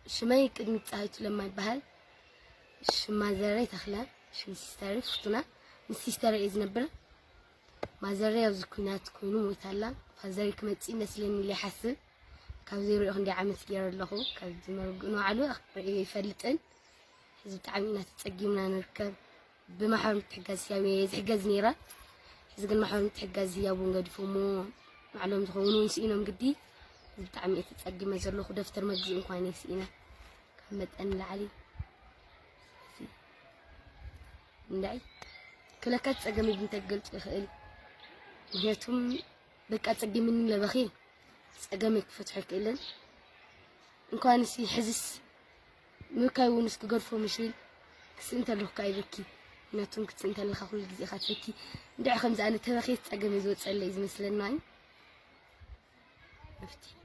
شماي قدمي تصايت لما يبهل شما زري تخلا شو سيستري فتنا مسيستري إذ نبر ما زري وزكونات كونوا ويتلا فزري كمتين نسلني اللي حسب كوزيرو عندي عمل سيارة له كذي مرقنا على يفلتن حزب تعمينا تتسجمنا نركب بمحاول تحجز يا تحجز نيرة حزب المحاول تحجز يا بونجد فمو معلوم تخونون سينهم قدي حزب تعمينا تتسجم زر له دفتر مجزء قاني سينا كمت أن لعلي نعي كل كات تسجم بنت قلت خيل وهيتهم بك أتسجم من لبخيل تسجمك فتحك إلن إن كان سي حزس مكاون اسكغرفو مشيل كسنت له كايبكي ناتون كسنت له خول غزي خاتبكي ندعي خمس انا تبخيت تسجم يزو تصلي مثلنا مفتي